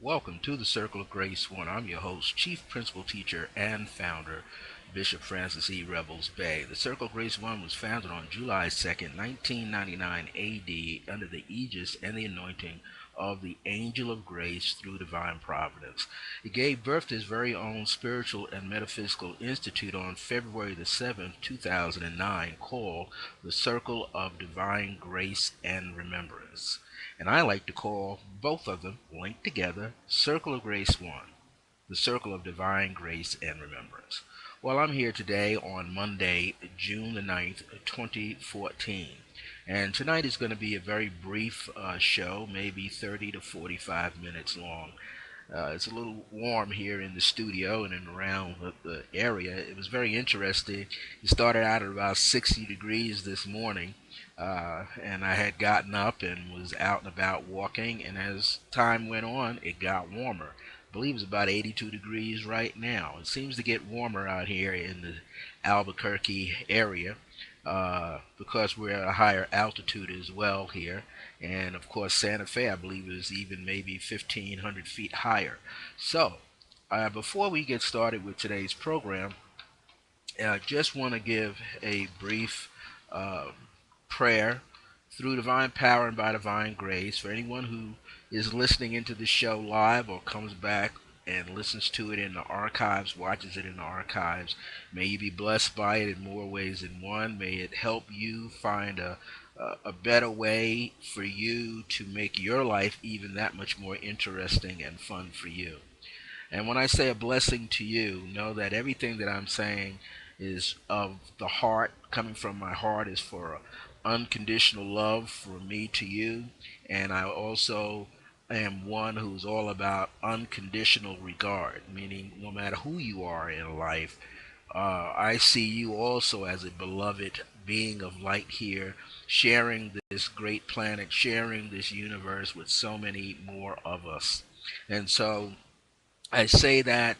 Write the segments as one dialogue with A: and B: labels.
A: Welcome to the Circle of Grace 1. I'm your host, Chief Principal Teacher and Founder, Bishop Francis E. Revels-Bey. The Circle of Grace 1 was founded on July 2nd, 1999 AD under the aegis and the anointing of the Angel of Grace through divine providence. It gave birth to its very own spiritual and metaphysical institute on February the 7th, 2009, called the Circle of Divine Grace and Remembrance, and I like to call both of them linked together Circle of Grace 1, the Circle of Divine Grace and Remembrance. Well, I'm here today on Monday, June the 9th, 2014. And tonight is going to be a very brief show, maybe 30 to 45 minutes long. It's a little warm here in the studio and in around the area. It was very interesting. It started out at about 60 degrees this morning, and I had gotten up and was out and about walking. And as time went on, it got warmer. I believe it's about 82 degrees right now. It seems to get warmer out here in the Albuquerque area because we're at a higher altitude as well here. And of course, Santa Fe, I believe, is even maybe 1,500 feet higher. So, before we get started with today's program, I just want to give a brief uh, prayer through divine power and by divine grace for anyone who is listening into the show live or comes back and listens to it in the archives, watches it in the archives. May you be blessed by it in more ways than one. May it help you find a better way for you to make your life even that much more interesting and fun for you. And when I say a blessing to you, know that everything that I'm saying is of the heart, coming from my heart, is for unconditional love from me to you. And I also am one who's all about unconditional regard, meaning no matter who you are in life, I see you also as a beloved being of light here, sharing this great planet, sharing this universe with so many more of us. And so I say that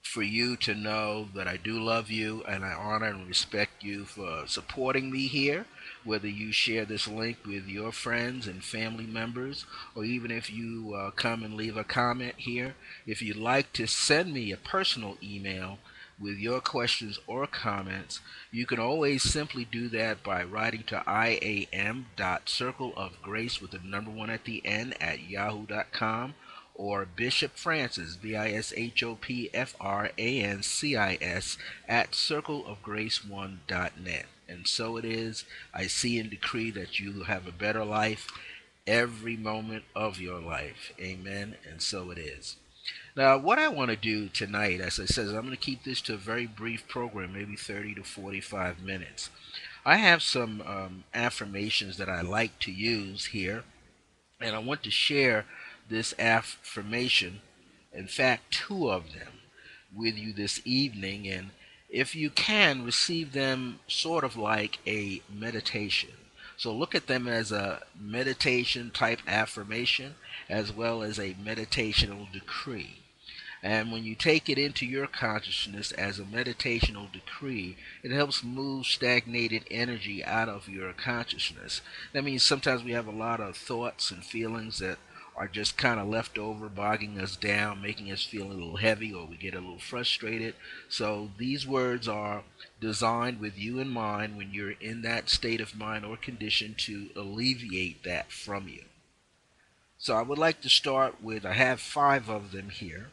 A: for you to know that I do love you and I honor and respect you for supporting me here, whether you share this link with your friends and family members, or even if you come and leave a comment here. If you'd like to send me a personal email with your questions or comments, you can always simply do that by writing to iam.circleofgrace with the number one at the end at yahoo.com, or Bishop Francis, BishopFrancis at circleofgrace1.net. And so it is. I see and decree that you have a better life every moment of your life. Amen. And so it is. Now, what I want to do tonight, as I said, is I'm going to keep this to a very brief program, maybe 30 to 45 minutes. I have some affirmations that I like to use here, and I want to share this affirmation, in fact, two of them, with you this evening. And if you can, receive them sort of like a meditation. So look at them as a meditation type affirmation as well as a meditational decree. And when you take it into your consciousness as a meditational decree, it helps move stagnated energy out of your consciousness. That means sometimes we have a lot of thoughts and feelings that are just kind of left over, bogging us down, making us feel a little heavy, or we get a little frustrated. So these words are designed with you in mind when you're in that state of mind or condition to alleviate that from you. So I would like to start with, I have five of them here,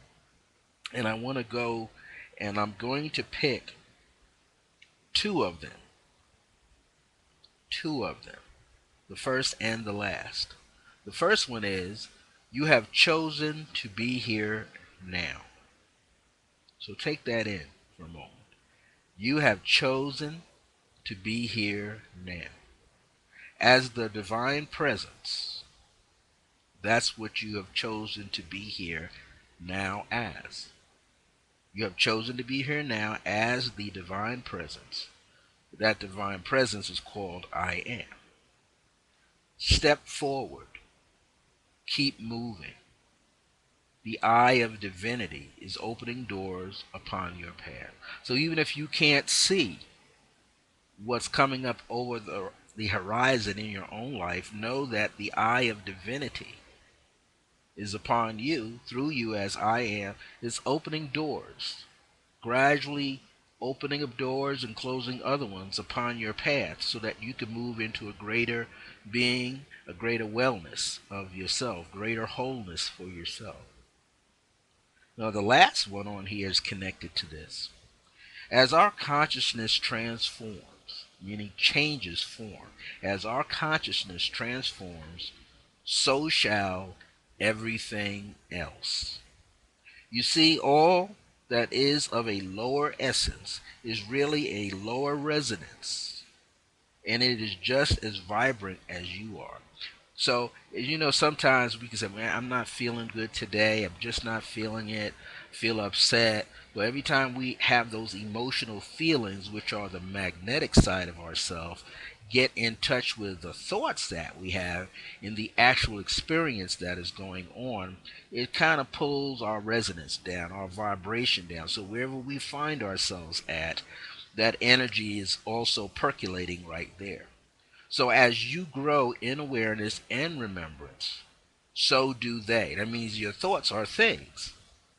A: and I want to go and I'm going to pick two of them. Two of them. The first and the last. The first one is, you have chosen to be here now. So take that in for a moment. You have chosen to be here now. As the divine presence, that's what you have chosen to be here now as. You have chosen to be here now as the divine presence. That divine presence is called I am. Step forward. Keep moving. The eye of divinity is opening doors upon your path. So even if you can't see what's coming up over the horizon in your own life, know that the eye of divinity is upon you, through you as I am, is opening doors, gradually opening up doors and closing other ones upon your path so that you can move into a greater being, a greater wellness of yourself, greater wholeness for yourself. Now, the last one on here is connected to this. As our consciousness transforms, meaning changes form, as our consciousness transforms, so shall everything else. You see, all that is of a lower essence is really a lower resonance, and it is just as vibrant as you are. So, sometimes we can say, man, I'm not feeling good today. I'm just not feeling it. Feel upset. But every time we have those emotional feelings, which are the magnetic side of ourselves, get in touch with the thoughts that we have in the actual experience that is going on, it kind of pulls our resonance down, our vibration down. So wherever we find ourselves at, that energy is also percolating right there. So as you grow in awareness and remembrance, so do they. That means your thoughts are things.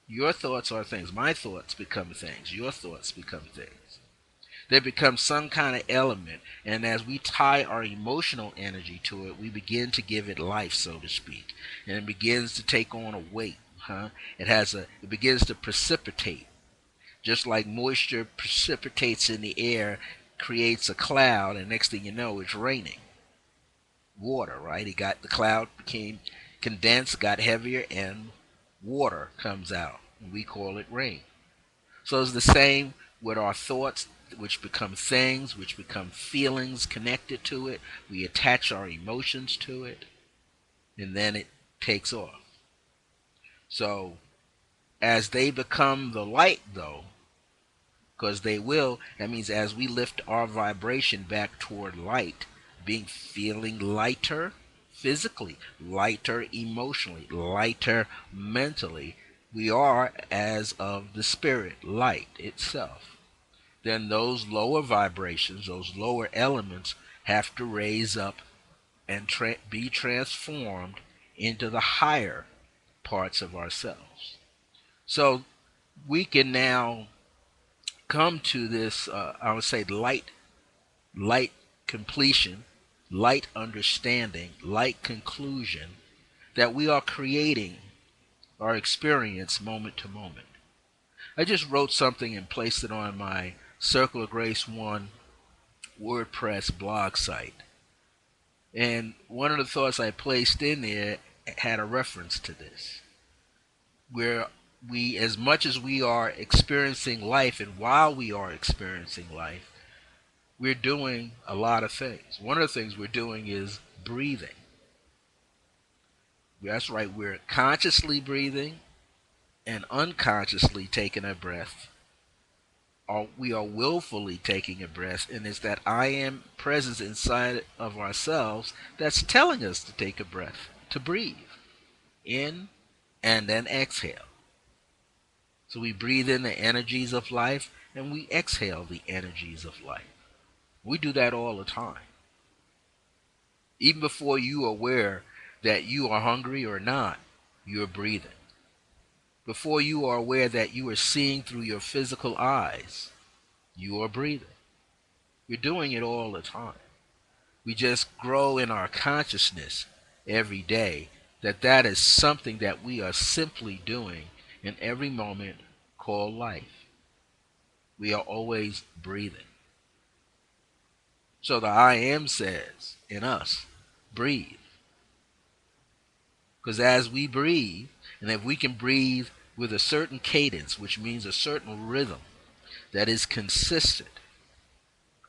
A: Your thoughts are things. My thoughts become things. Your thoughts become things. They become some kind of element, and as we tie our emotional energy to it, we begin to give it life, so to speak, and it begins to take on a weight. It begins to precipitate, just like moisture precipitates in the air, creates a cloud, and next thing you know, it's raining water, right? It got the cloud became condensed, got heavier, and water comes out. We call it rain. So it's the same with our thoughts, which become things, which become feelings connected to it. We attach our emotions to it, and then it takes off. So as they become the light, though, because they will, that means as we lift our vibration back toward light, feeling lighter physically, lighter emotionally, lighter mentally, we are as of the spirit, light itself. Then those lower vibrations, those lower elements have to raise up and be transformed into the higher parts of ourselves. So we can now come to this, I would say, light completion, light understanding, light conclusion that we are creating our experience moment to moment. I just wrote something and placed it on my Circle of Grace 1 WordPress blog site. And one of the thoughts I placed in there had a reference to this, where we, as much as we are experiencing life, and while we are experiencing life, we're doing a lot of things. One of the things we're doing is breathing. That's right, we're consciously breathing and unconsciously taking a breath. Or we are willfully taking a breath, and it's that I am presence inside of ourselves that's telling us to take a breath, to breathe in and then exhale. So we breathe in the energies of life and we exhale the energies of life. We do that all the time. Even before you are aware that you are hungry or not, you're breathing. Before you are aware that you are seeing through your physical eyes, you are breathing. We're doing it all the time. We just grow in our consciousness every day that is something that we are simply doing in every moment called life. We are always breathing. So the I am says in us, breathe. Because as we breathe, and if we can breathe with a certain cadence, which means a certain rhythm that is consistent,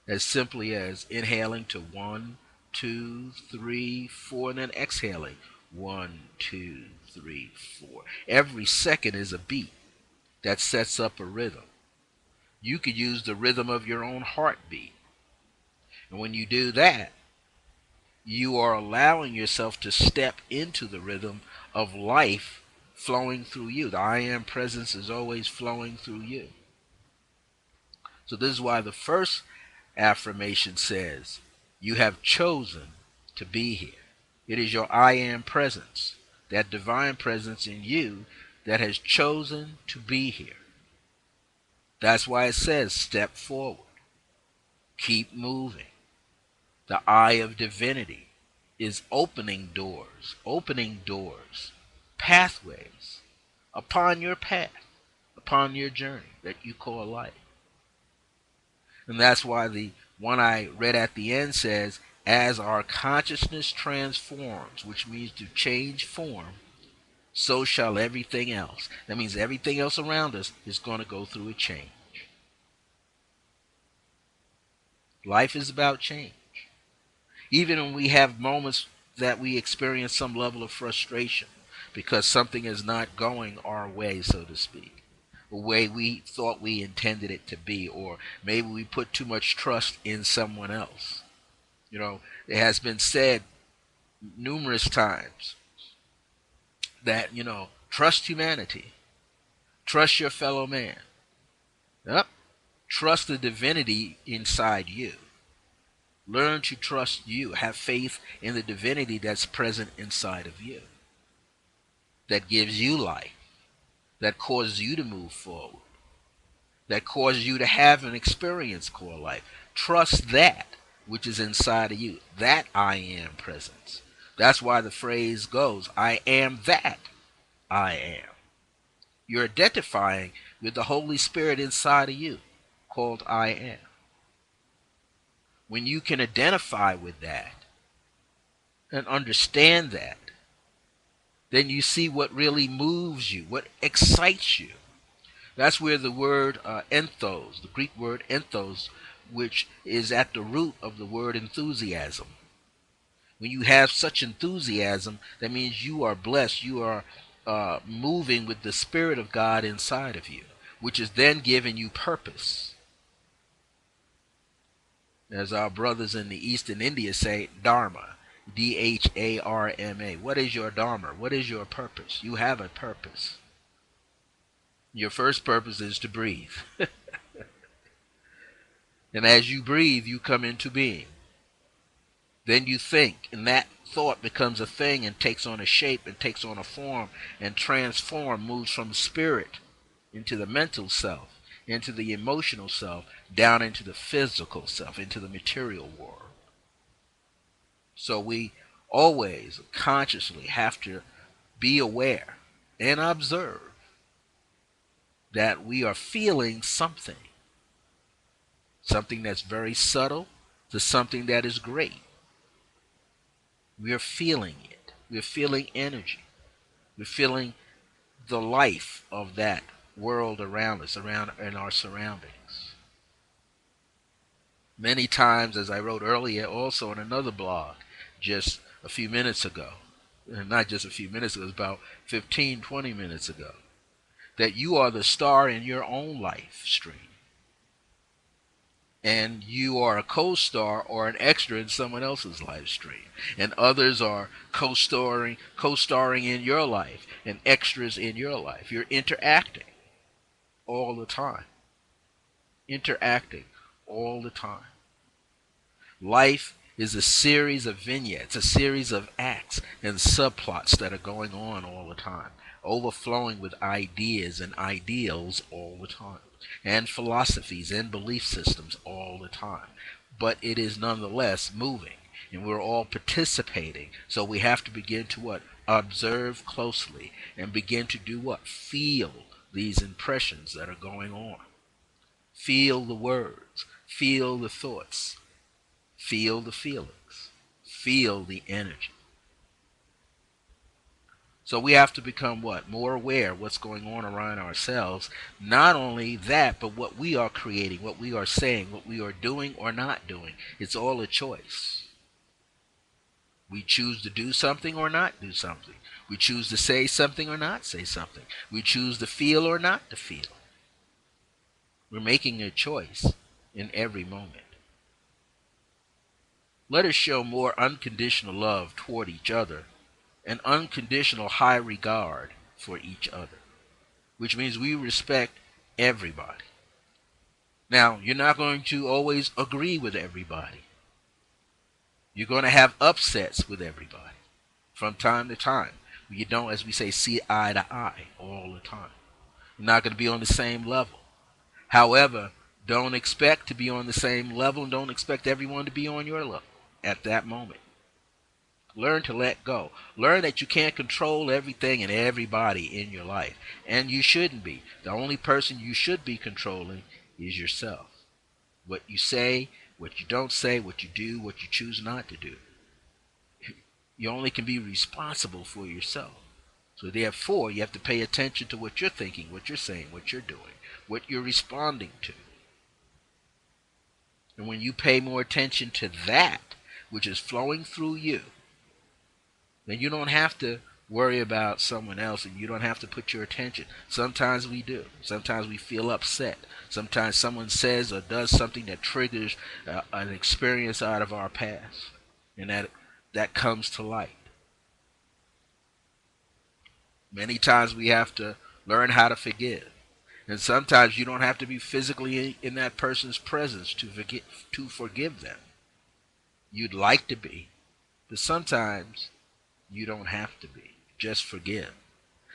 A: as simply as inhaling to 1, 2, 3, 4, and then exhaling 1, 2, 3, 4. Every second is a beat that sets up a rhythm. You could use the rhythm of your own heartbeat. And when you do that, you are allowing yourself to step into the rhythm of life flowing through you. The I am presence is always flowing through you. So this is why the first affirmation says, you have chosen to be here. It is your I am presence that divine presence in you that has chosen to be here. That's why it says step forward, keep moving. The eye of divinity is opening doors, pathways upon your path, upon your journey that you call life. And that's why the one I read at the end says, as our consciousness transforms, which means to change form, so shall everything else. That means everything else around us is going to go through a change. Life is about change. Even when we have moments that we experience some level of frustration because something is not going our way, so to speak, the way we thought we intended it to be, or maybe we put too much trust in someone else. You know, it has been said numerous times that, trust humanity, trust your fellow man. Yep. Trust the divinity inside you. Learn to trust you. Have faith in the divinity that's present inside of you, that gives you life, that causes you to move forward, that causes you to have and experience core life. Trust that which is inside of you, that I am presence. That's why the phrase goes, I am that I am. You're identifying with the Holy Spirit inside of you, called I am. When you can identify with that and understand that, then you see what really moves you, what excites you. That's where the word enthos, the Greek word enthos, which is at the root of the word enthusiasm. When you have such enthusiasm, that means you are blessed. You are moving with the Spirit of God inside of you, which is then giving you purpose. As our brothers in the Eastern India say, Dharma, Dharma. What is your Dharma? What is your purpose? You have a purpose. Your first purpose is to breathe. And as you breathe, you come into being. Then you think, and that thought becomes a thing and takes on a shape and takes on a form and moves from spirit into the mental self, into the emotional self, down into the physical self, into the material world. So we always consciously have to be aware and observe that we are feeling something that's very subtle to something that is great. We are feeling it. We're feeling energy. We're feeling the life of that world around us, around in our surroundings. Many times, as I wrote earlier, also in another blog, just a few minutes ago, and not just a few minutes ago, it was about 15, 20 minutes ago, that you are the star in your own life stream. And you are a co-star or an extra in someone else's live stream. And others are co-starring in your life and extras in your life. You're interacting all the time. Interacting all the time. Life is a series of vignettes, a series of acts and subplots that are going on all the time, overflowing with ideas and ideals all the time, and philosophies and belief systems all the time. But it is nonetheless moving, and we're all participating. So we have to begin to what? Observe closely and begin to do what? Feel these impressions that are going on. Feel the words, feel the thoughts, feel the feelings, feel the energy. So we have to become what? More aware of what's going on around ourselves. Not only that, but what we are creating, what we are saying, what we are doing or not doing. It's all a choice. We choose to do something or not do something. We choose to say something or not say something. We choose to feel or not to feel. We're making a choice in every moment. Let us show more unconditional love toward each other and unconditional high regard for each other, which means we respect everybody. Now, you're not going to always agree with everybody. You're going to have upsets with everybody from time to time. You don't, as we say, see eye to eye all the time. You're not going to be on the same level. However, don't expect to be on the same level and don't expect everyone to be on your level at that moment. Learn to let go. Learn that you can't control everything and everybody in your life. And you shouldn't be. The only person you should be controlling is yourself. What you say, what you don't say, what you do, what you choose not to do. You only can be responsible for yourself. So therefore, you have to pay attention to what you're thinking, what you're saying, what you're doing, what you're responding to. And when you pay more attention to that, which is flowing through you, then you don't have to worry about someone else and you don't have to put your attention. Sometimes we do. Sometimes we feel upset. Sometimes someone says or does something that triggers an experience out of our past. And that comes to light. Many times we have to learn how to forgive. And sometimes you don't have to be physically in that person's presence to forgive them. You'd like to be, but sometimes you don't have to be. Just forgive.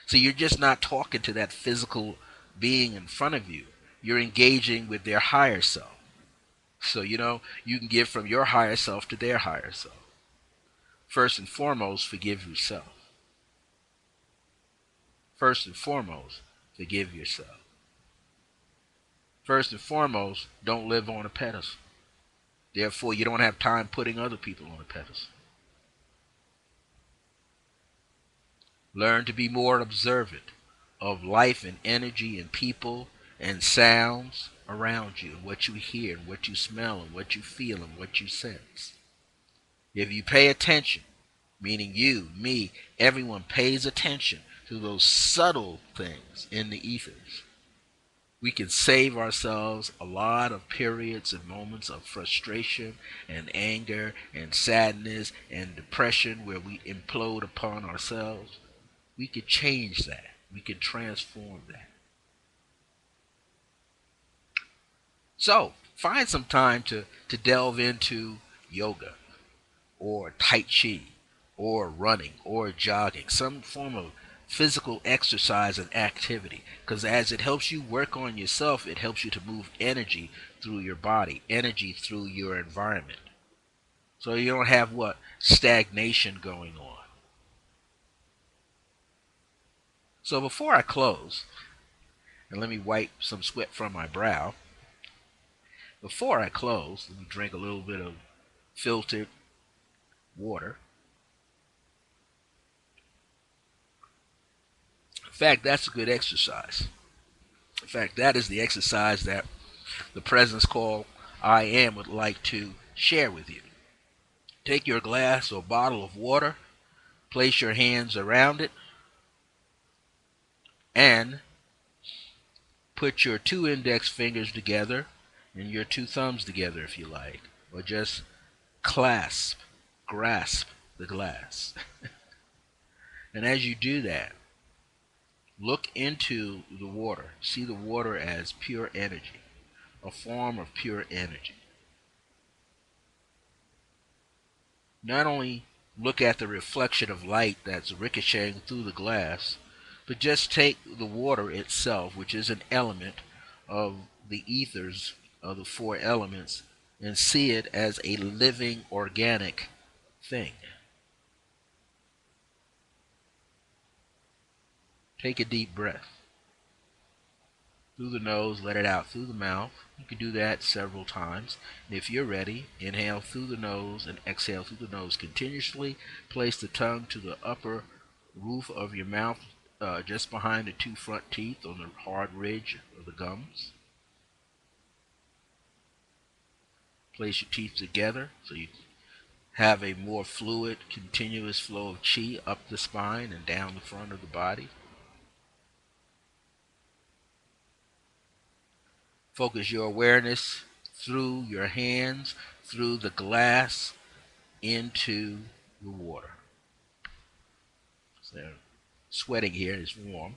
A: So you're just not talking to that physical being in front of you. You're engaging with their higher self. So, you can give from your higher self to their higher self. First and foremost, forgive yourself. First and foremost, forgive yourself. First and foremost, don't live on a pedestal. Therefore, you don't have time putting other people on a pedestal. Learn to be more observant of life and energy and people and sounds around you, and what you hear, and what you smell, and what you feel, and what you sense. If you pay attention, meaning you, me, everyone pays attention to those subtle things in the ethers, we can save ourselves a lot of periods and moments of frustration and anger and sadness and depression where we implode upon ourselves. We could change that. We could transform that. So, find some time to delve into yoga or Tai Chi or running or jogging, some form of physical exercise and activity. Because as it helps you work on yourself, it helps you to move energy through your body, energy through your environment. So you don't have what? Stagnation going on. So before I close, and let me wipe some sweat from my brow. Before I close, let me drink a little bit of filtered water. In fact, that's a good exercise. In fact, that is the exercise that the presence called I Am would like to share with you. Take your glass or bottle of water, place your hands around it, and put your two index fingers together and your two thumbs together if you like, or just grasp the glass. And as you do that, look into the water. See the water as pure energy, a form of pure energy. Not only look at the reflection of light that's ricocheting through the glass, but just take the water itself, which is an element of the ethers of the four elements, and see it as a living organic thing. Take a deep breath through the nose, let it out through the mouth. You can do that several times. And if you're ready, inhale through the nose and exhale through the nose continuously. Place the tongue to the upper roof of your mouth, just behind the two front teeth on the hard ridge of the gums. Place your teeth together so you have a more fluid, continuous flow of chi up the spine and down the front of the body. Focus your awareness through your hands, through the glass, into the water. So, sweating here is warm.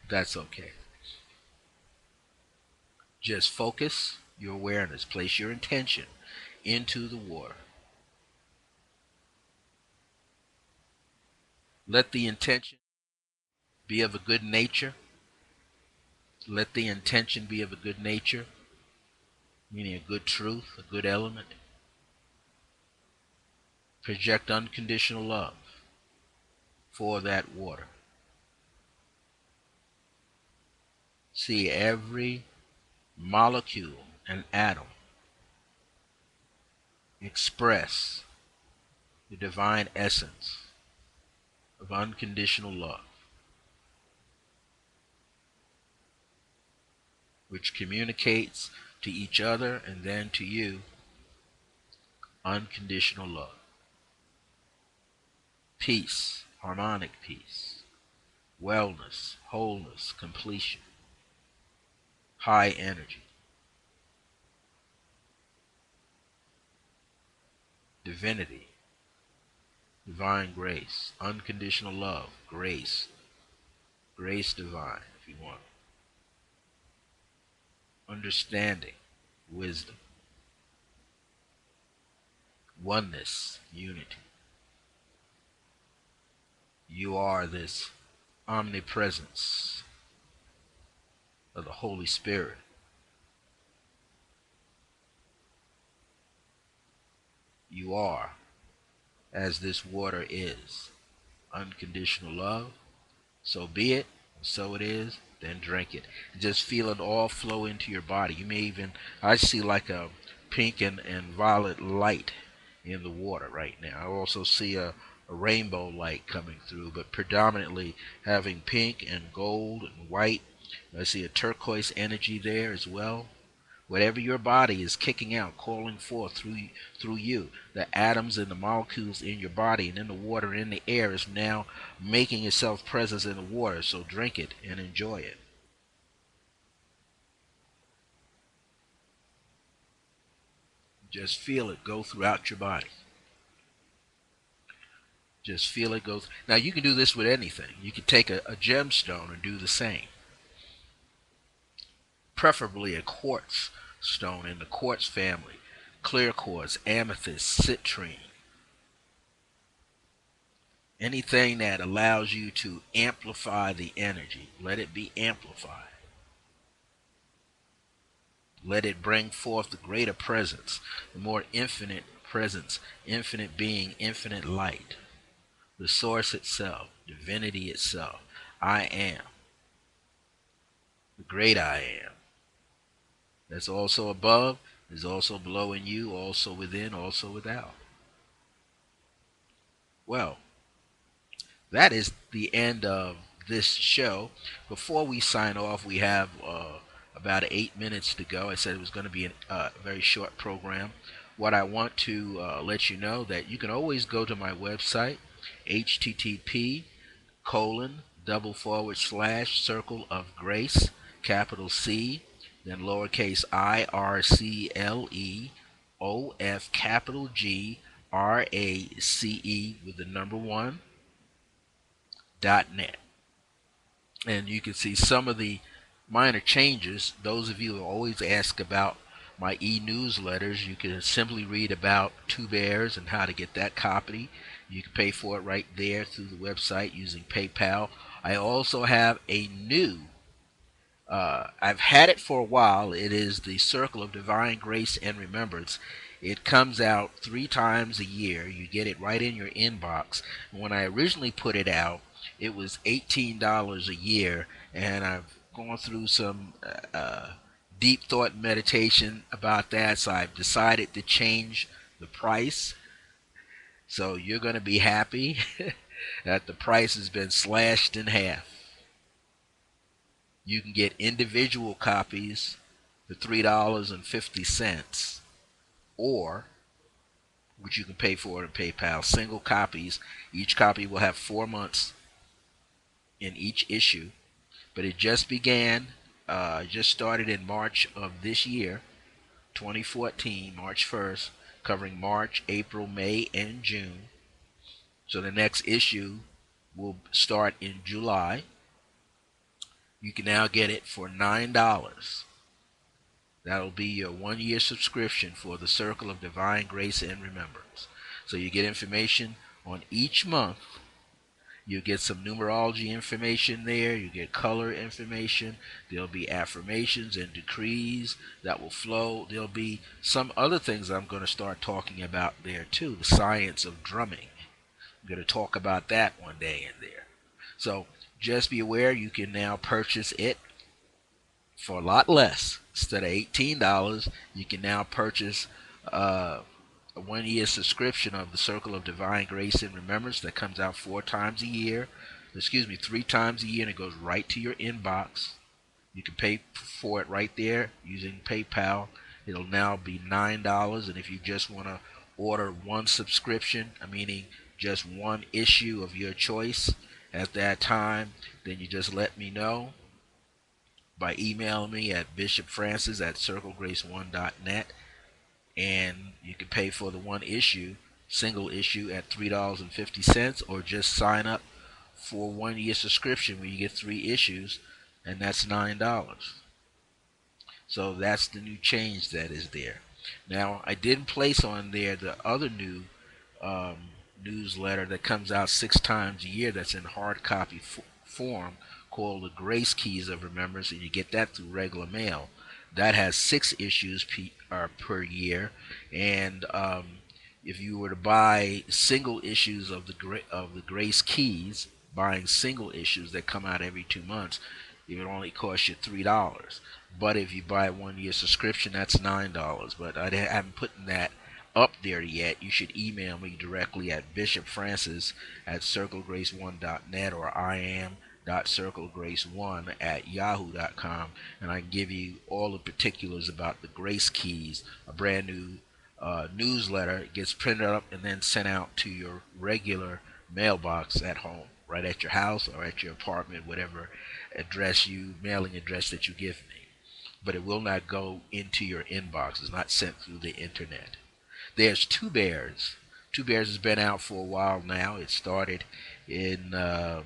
A: That's okay. Just focus your awareness. Place your intention into the water. Let the intention be of a good nature. Let the intention be of a good nature, meaning a good truth, a good element. Project unconditional love for that water. See every molecule and atom express the divine essence of unconditional love, which communicates to each other and then to you unconditional love. Peace, harmonic peace, wellness, wholeness, completion, high energy, divinity, divine grace, unconditional love, grace, grace divine, if you want, understanding, wisdom, oneness, unity. You are this omnipresence of the Holy Spirit. You are as this water is. Unconditional love. So be it, so it is, then drink it. Just feel it all flow into your body. You may even, I see like a pink and violet light in the water right now. I also see a rainbow light coming through, but predominantly having pink and gold and white. I see a turquoise energy there as well. Whatever your body is kicking out, calling forth through you, the atoms and the molecules in your body and in the water and in the air is now making itself presence in the water. So drink it and enjoy it. Just feel it go throughout your body. Just feel it go. Now you can do this with anything. You can take a gemstone and do the same. Preferably a quartz stone in the quartz family. Clear quartz, amethyst, citrine. Anything that allows you to amplify the energy, let it be amplified. Let it bring forth the greater presence, the more infinite presence, infinite being, infinite light, the source itself, divinity itself. I am, the great I am. That's also above, is also below in you, also within, also without. Well, that is the end of this show. Before we sign off, we have about 8 minutes to go. I said it was going to be a very short program. What I want to let you know that you can always go to my website, http colon double forward slash circle of grace, capital C, then lowercase IRCLEOF capital GRACE with the number one .net, and you can see some of the minor changes. Those of you who always ask about my e-newsletters, you can simply read about Two Bears and how to get that copy. You can pay for it right there through the website using PayPal. I also have a new I've had it for a while. It is the Circle of Divine Grace and Remembrance. It comes out 3 times a year. You get it right in your inbox. When I originally put it out, it was $18 a year, and I've gone through some deep thought meditation about that, so I've decided to change the price. So you're going to be happy that the price has been slashed in half. You can get individual copies for $3.50, or which you can pay for in PayPal, single copies. Each copy will have 4 months in each issue, but it just began, just started in March of this year, 2014, March 1st, covering March, April, May, and June. So the next issue will start in July. You can now get it for $9. That'll be your 1 year subscription for the Circle of Divine Grace and Remembrance. So you get information on each month, You get some numerology information there. You get color information. There'll be affirmations and decrees that will flow. There'll be some other things I'm going to start talking about there too. The science of drumming. I'm going to talk about that one day in there. So just be aware you can now purchase it for a lot less. Instead of $18, you can now purchase a 1 year subscription of the Circle of Divine Grace and Remembrance that comes out 4 times a year. Excuse me, 3 times a year, and it goes right to your inbox. You can pay for it right there using PayPal. It'll now be $9, and if you just want to order one subscription, meaning just one issue of your choice at that time, then you just let me know by emailing me at bishopfrancis@circlegrace1.net, and you can pay for the one issue, single issue, at $3.50, or just sign up for a 1 year subscription where you get 3 issues, and that's $9. So that's the new change that is there. Now, I didn't place on there the other new um, newsletter that comes out 6 times a year that's in hard copy form, called the Grace Keys of Remembrance, and you get that through regular mail. That has 6 issues per year, and if you were to buy single issues of the Grace Keys, buying single issues that come out every 2 months, it would only cost you $3. But if you buy a 1 year subscription, that's $9. But I haven't put that up there yet. You should email me directly at bishopfrancis@circlegrace1.net, or iam.circlegrace1@yahoo.com, and I can give you all the particulars about the Grace Keys, a brand new newsletter. It gets printed up and then sent out to your regular mailbox at home, right at your house or at your apartment, whatever mailing address that you give me. But it will not go into your inbox. It's not sent through the internet. There's Two Bears. Two Bears has been out for a while now. It started in, I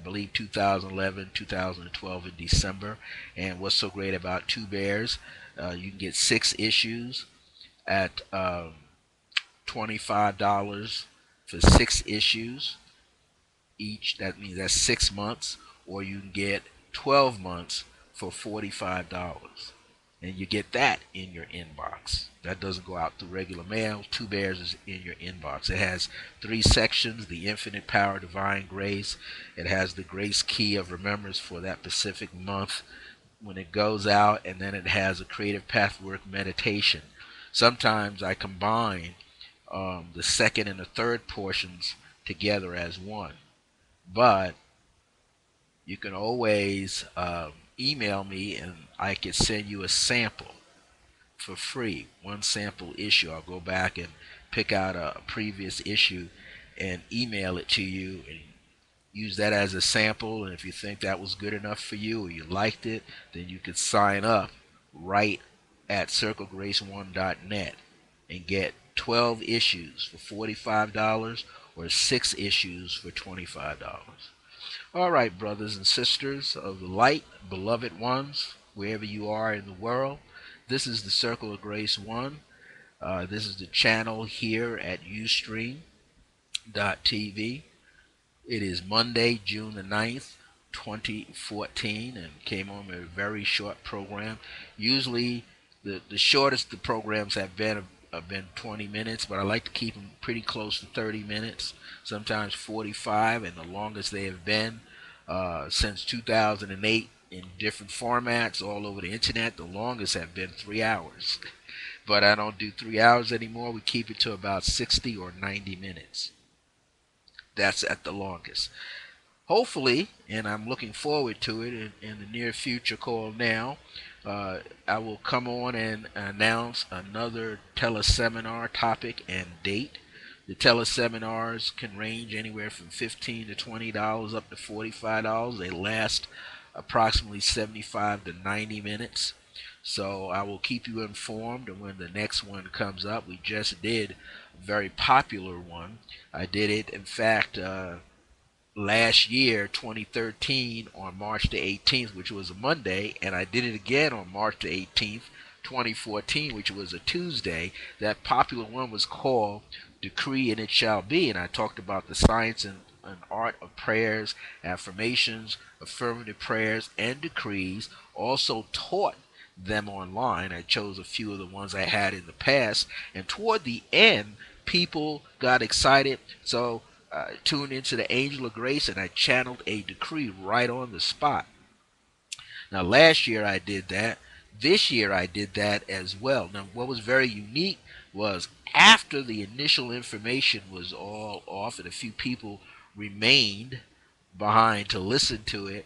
A: believe, 2011, 2012 in December. And what's so great about Two Bears, you can get 6 issues at $25 for 6 issues each. That means that's 6 months. Or you can get 12 months for $45. And you get that in your inbox. That doesn't go out through regular mail. Two Bears is in your inbox. It has 3 sections: the Infinite Power, Divine Grace. It has the Grace Key of Remembrance for that specific month when it goes out, and then it has a Creative Pathwork meditation. Sometimes I combine the second and the third portions together as one. But you can always email me, and I can send you a sample for free. One sample issue. I'll go back and pick out a previous issue and email it to you, and use that as a sample. And if you think that was good enough for you, or you liked it, then you could sign up right at circlegrace1.net and get 12 issues for $45, or 6 issues for $25. All right, brothers and sisters of the light, beloved ones, wherever you are in the world, this is the Circle of Grace 1. This is the channel here at Ustream.tv. It is Monday, June the 9th, 2014, and came on a very short program. Usually the shortest the programs have been 20 minutes, but I like to keep them pretty close to 30 minutes, sometimes 45, and the longest they have been since 2008 in different formats all over the internet, the longest have been 3 hours. But I don't do 3 hours anymore. We keep it to about 60 or 90 minutes. That's at the longest. Hopefully, and I'm looking forward to it in the near future, called now, I will come on and announce another teleseminar topic and date. The teleseminars can range anywhere from $15 to $20 up to $45. They last approximately 75 to 90 minutes. So I will keep you informed of when the next one comes up. We just did a very popular one. I did it, in fact, last year, 2013, on March the 18th, which was a Monday, and I did it again on March the 18th, 2014, which was a Tuesday. That popular one was called Decree and It Shall Be, and I talked about the science and an art of prayers, affirmations, affirmative prayers, and decrees. Also taught them online. I chose a few of the ones I had in the past, and toward the end, people got excited. So tuned into the Angel of Grace, and I channeled a decree right on the spot. Now, last year I did that. This year I did that as well. Now, what was very unique was after the initial information was all off and a few people remained behind to listen to it,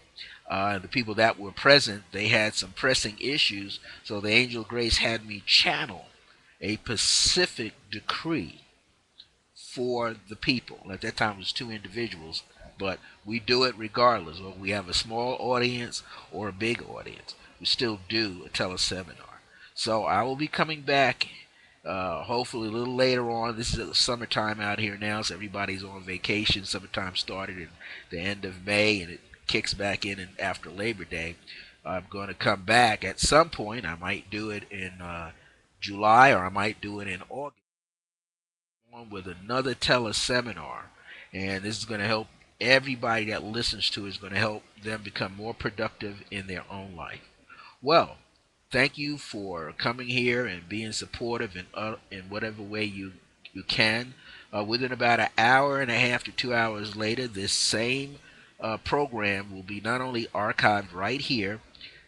A: the people that were present, they had some pressing issues, so the Angel of Grace had me channel a Pacific decree for the people. At that time, it was two individuals, but we do it regardless. Whether we have a small audience or a big audience, we still do a teleseminar. So I will be coming back, hopefully a little later on. This is summertime out here now, so everybody's on vacation. Summertime started in the end of May, and it kicks back in after Labor Day. I'm going to come back at some point. I might do it in July, or I might do it in August, on with another teleseminar, and this is going to help everybody that listens to it. Is going to help them become more productive in their own life. Well, thank you for coming here and being supportive in whatever way you can. Within about an hour and a half to 2 hours later, this same program will be not only archived right here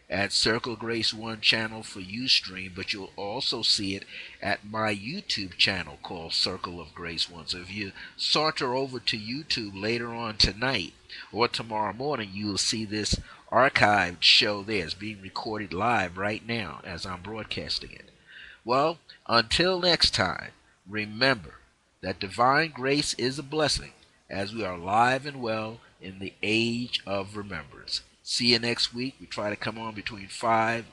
A: at Circle Grace One channel for Ustream, but you'll also see it at my YouTube channel called Circle of Grace One. So if you saunter over to YouTube later on tonight or tomorrow morning, you'll see this archived show there. It's being recorded live right now as I'm broadcasting it. Well, until next time, remember that divine grace is a blessing as we are alive and well in the age of remembrance. See you next week. We try to come on between 5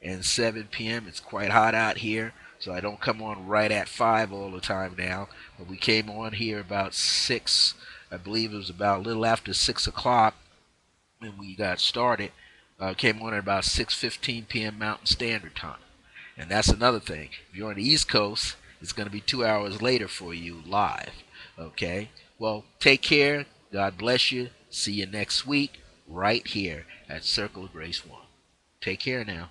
A: and 7 p.m. It's quite hot out here, so I don't come on right at 5 all the time now. But we came on here about 6. I believe it was about a little after 6 o'clock when we got started. Came on at about 6:15 p.m. Mountain Standard Time. And that's another thing. If you're on the East Coast, it's going to be 2 hours later for you live. Okay? Well, take care. God bless you. See you next week right here at Circle of Grace One. Take care now.